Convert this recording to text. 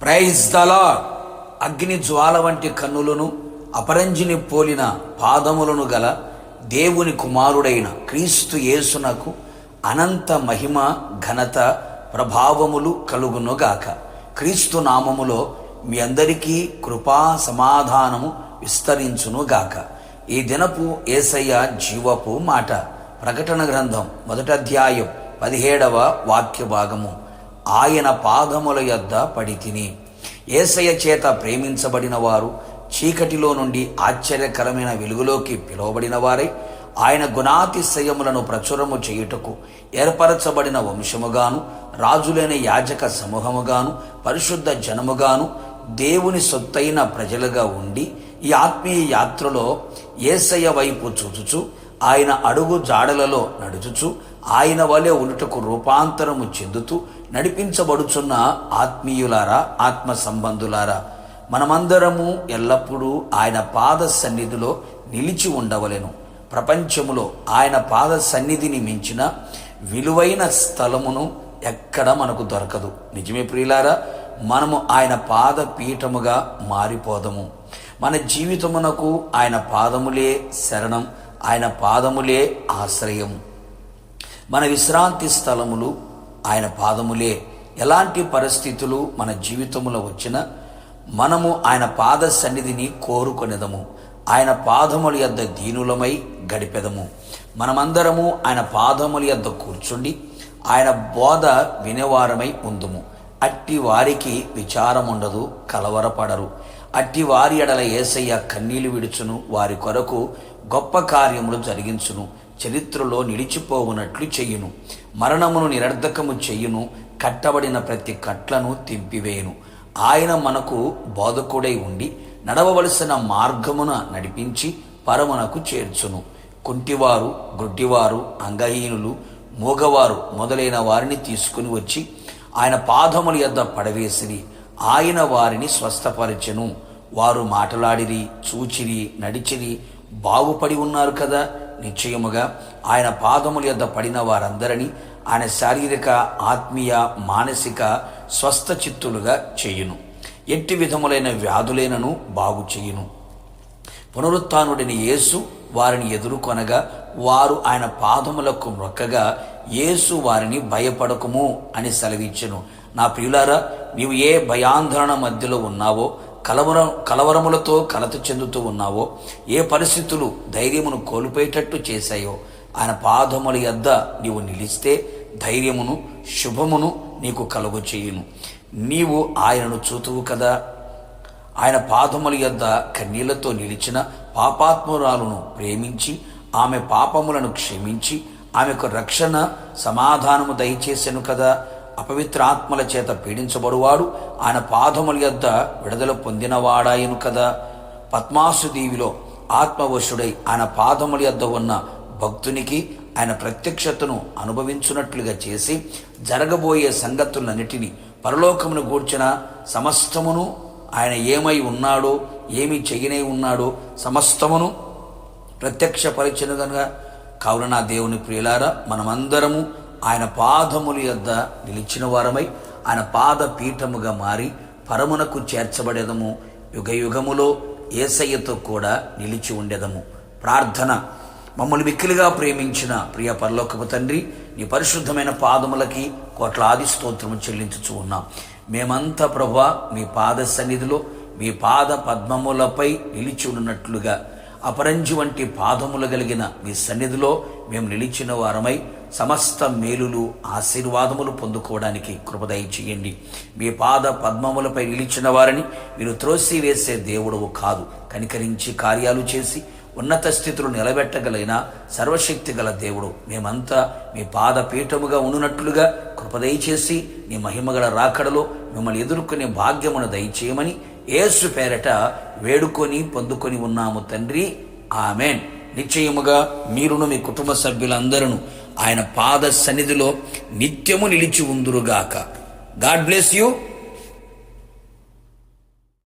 Praise the lord. అగ్ని జ్వాల వంటి కన్నులను అపరంజిని పోలిన పాదములను గల దేవుని కుమారుడైన క్రీస్తు యేసునకు అనంత మహిమ ఘనత ప్రభావములు కలుగునుగాక. క్రీస్తు నామములో మీ అందరికీ కృపా సమాధానము విస్తరించునుగాక. ఈ దినపు యేసయ్య జీవపు మాట. ప్రకటన గ్రంథం 1వ అధ్యాయం 17వ వాక్య భాగము. ఆయన పాదముల యొద్ద పడితిని. యేసయ్య చేత ప్రేమించబడిన వారు చీకటిలో నుండి ఆశ్చర్యకరమైన వెలుగులోకి పిలువబడిన వారై ఆయన గుణాతిశయములను ప్రచురము చేయుటకు ఏర్పరచబడిన వంశముగాను, రాజులైన యాజక సమూహముగాను, పరిశుద్ధ జనముగాను, దేవుని సొత్తైన ప్రజలుగా ఉండి ఈ ఆత్మీయ యాత్రలో యేసయ్య వైపు చూచుచు ఆయన అడుగు జాడలలో నడుచుచు ఆయన వలె ఉండుటకు రూపాంతరము చెందుతూ నడిపించబడుచున్న ఆత్మీయులారా, ఆత్మ సంబంధులారా, మనమందరము ఎల్లప్పుడూ ఆయన పాద సన్నిధిలో నిలిచి ఉండవలెను. ప్రపంచములో ఆయన పాద సన్నిధిని మించిన విలువైన స్థలమును ఎక్కడ మనకు దొరకదు. నిజమే ప్రియులారా, మనము ఆయన పాద పీఠముగా మారిపోదము. మన జీవితమునకు ఆయన పాదములే శరణం, ఆయన పాదములే ఆశ్రయము. మన విశ్రాంతి స్థలములు ఆయన పాదములే. ఎలాంటి పరిస్థితులు మన జీవితంలో వచ్చినా మనము ఆయన పాద సన్నిధిని కోరుకొనేదము. ఆయన పాదముల యొద్ద దీనులమై గడిపెదము. మనమందరము ఆయన పాదముల యొద్ద కూర్చుండి ఆయన బోధ వినేవారమై ఉందుము. అట్టి వారికి విచారం ఉండదు, కలవరపడరు. అట్టి వారి ఎడల యేసయ్య కన్నీళ్లు విడుచును, వారి కొరకు గొప్ప కార్యములు జరిగించును, చరిత్రలో నిలిచిపోవునట్లు చెయ్యును, మరణమును నిరర్ధకము చెయ్యును, కట్టబడిన ప్రతి కట్లను తెంపివేయును. ఆయన మనకు బోధకుడై ఉండి నడవవలసిన మార్గమున నడిపించి పరమునకు చేర్చును. కుంటివారు, గుడ్డివారు, అంగహీనులు, మూగవారు మొదలైన వారిని తీసుకుని వచ్చి ఆయన పాదముల యొద్ద పడవేసిరి. ఆయన వారిని స్వస్థపరచెను. వారు మాటలాడిరి, చూచిరి, నడిచిరి, బాగుపడి ఉన్నారు కదా. నిశ్చయముగా ఆయన పాదముల యొద్ద పడిన వారందరినీ ఆయన శారీరక, ఆత్మీయ, మానసిక స్వస్థ చిత్తులుగా చేయును. ఎట్టి విధములైన వ్యాధులైనను బాగు చేయును. పునరుత్థానుడైన యేసు వారిని ఎదుర్కొనగా వారు ఆయన పాదములకు మొక్కగా యేసు వారిని భయపడకుము అని సెలవిచ్చెను. నా ప్రియులారా, నీవు ఏ భయాందోళన మధ్యలో ఉన్నావో, కలవరములతో కలత చెందుతూ ఉన్నావో, ఏ పరిస్థితులు ధైర్యమును కోల్పోయేటట్టు చేశాయో, ఆయన పాదముల యొద్ద నీవు నిలిస్తే ధైర్యమును, శుభమును నీకు కలుగు చేయును. నీవు ఆయనను చూతువు కదా. ఆయన పాదముల యొద్ద కన్నీళ్లతో నిలిచిన పాపాత్మురాలను ప్రేమించి ఆమె పాపములను క్షమించి ఆమెకు రక్షణ, సమాధానము దయచేసెను కదా. అపవిత్ర ఆత్మల చేత పీడించబడువాడు ఆయన పాదముల యొద్ద విడుదల పొందినవాడాయను కదా. పద్మాసు దీవిలో ఆత్మవశుడై ఆయన పాదముల యొద్ద ఉన్న భక్తునికి ఆయన ప్రత్యక్షతను అనుభవించున్నట్లుగా చేసి జరగబోయే సంగతులన్నిటినీ, పరలోకమును గూర్చిన సమస్తమును, ఆయన ఏమై ఉన్నాడో, ఏమి చెయ్యనై ఉన్నాడో సమస్తమును ప్రత్యక్షపరిచెను గనుక. కావున నా దేవుని ప్రియులారా, మనమందరము ఆయన పాదముల యొద్ద నిలిచిన వారమై ఆయన పాద పీఠముగా మారి పరమునకు చేర్చబడేదము. యుగ యుగములో యేసయ్యతో కూడా నిలిచి ఉండేదము. ప్రార్థన. మమ్మల్ని మిక్కిలిగా ప్రేమించిన ప్రియ పరలోకపు తండ్రి, నీ పరిశుద్ధమైన పాదములకి కోట్లాది స్తోత్రము చెల్లించుచూ ఉన్నాం. మేమంతా ప్రభువా మీ పాద సన్నిధిలో, మీ పాద పద్మములపై నిలిచి ఉన్నట్లుగా అపరంజి వంటి పాదములు కలిగిన మీ సన్నిధిలో మేము నిలిచిన వారమై సమస్త మేలులు, ఆశీర్వాదములు పొందుకోవడానికి కృప దయచేయండి. మీ పాద పద్మములపై నిలిచిన వారిని మీరు త్రోసివేసే దేవుడవు కాదు. కనికరించి కార్యాలు చేసి ఉన్నత స్థితులు నిలబెట్టగలిగిన సర్వశక్తి గల దేవుడు. మేమంతా మీ పాద పీఠముగా ఉండునట్లుగా కృప దయచేసి నీ మహిమగల రాకడలో మిమ్మల్ని ఎదుర్కొనే భాగ్యమును దయచేయమని యేసు పేరట వేడుకొని పొందుకొని ఉన్నాము తండ్రి. ఆమెన్. నిశ్చయముగా మీరును మీ కుటుంబ సభ్యులందరూ ఆయన పాద సన్నిధిలో నిత్యము నిలిచి ఉందురుగాక. God bless you.